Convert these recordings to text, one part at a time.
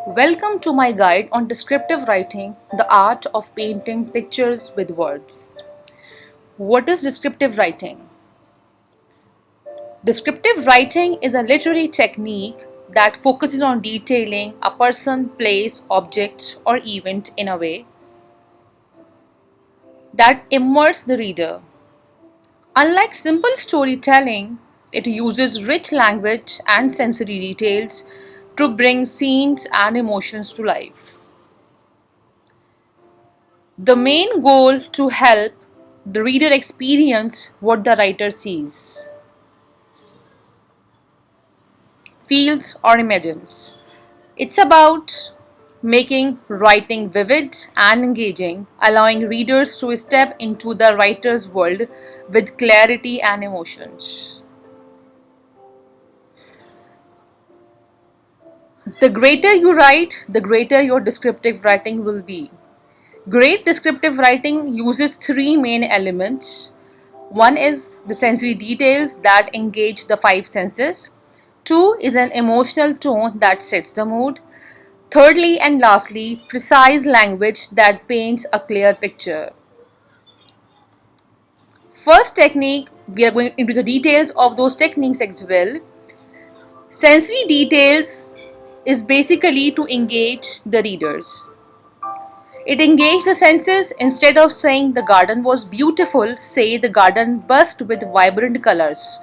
Welcome to my guide on descriptive writing, the art of painting pictures with words. What is descriptive writing? Descriptive writing is a literary technique that focuses on detailing a person, place, object, or event in a way that immerses the reader. Unlike simple storytelling, it uses rich language and sensory details to bring scenes and emotions to life. The main goal to help the reader experience what the writer sees, feels, or imagines. It's about making writing vivid and engaging, allowing readers to step into the writer's world with clarity and emotions. The greater you write, the greater your descriptive writing will be. Great descriptive writing uses three main elements. One is the sensory details that engage the five senses. Two is an emotional tone that sets the mood. Thirdly and lastly, precise language that paints a clear picture. First technique, we are going into the details of those techniques as well. Sensory details is basically to engage the readers. It engaged the senses. Instead of saying the garden was beautiful, say the garden buzzed with vibrant colors.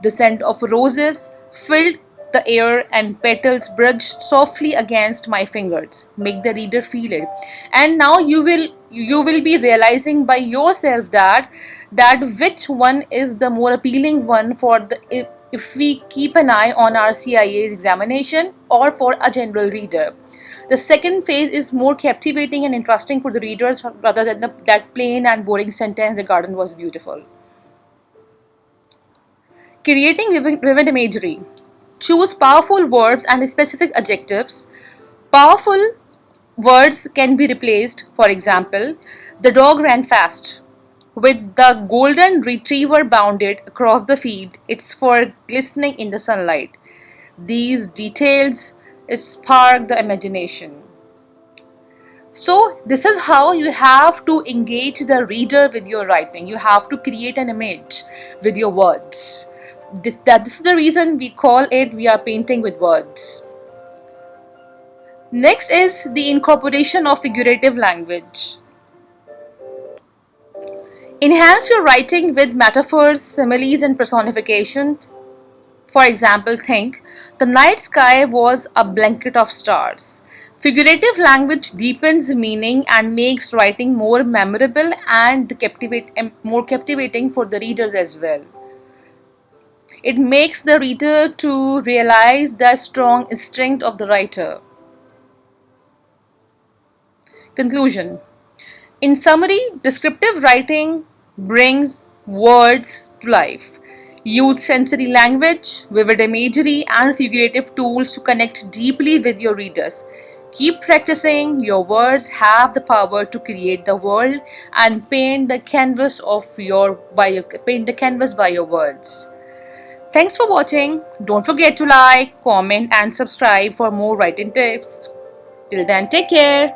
The scent of roses filled the air and petals brushed softly against my fingers. Make the reader feel it. And now you will be realizing by yourself that which one is the more appealing one for the if we keep an eye on our CIA's examination or for a general reader. The second phase is more captivating and interesting for the readers rather than that plain and boring sentence, the garden was beautiful. Creating vivid imagery. Choose powerful words and specific adjectives. Powerful words can be replaced, for example, the dog ran fast. With the golden retriever bounded across the field, its fur glistening in the sunlight. These details spark the imagination. So, this is how you have to engage the reader with your writing. You have to create an image with your words. This is the reason we call it we are painting with words. Next is the incorporation of figurative language. Enhance your writing with metaphors, similes, and personification. For example, think the night sky was a blanket of stars. Figurative language deepens meaning and makes writing more memorable and more captivating for the readers as well. It makes the reader to realize the strong instinct of the writer. Conclusion. In summary, descriptive writing brings words to life. Use sensory language, vivid imagery, and figurative tools to connect deeply with your readers. Keep practicing. Your words have the power to create the world and paint the canvas by your words. Thanks for watching. Don't forget to like, comment, and subscribe for more writing tips. Till then, take care.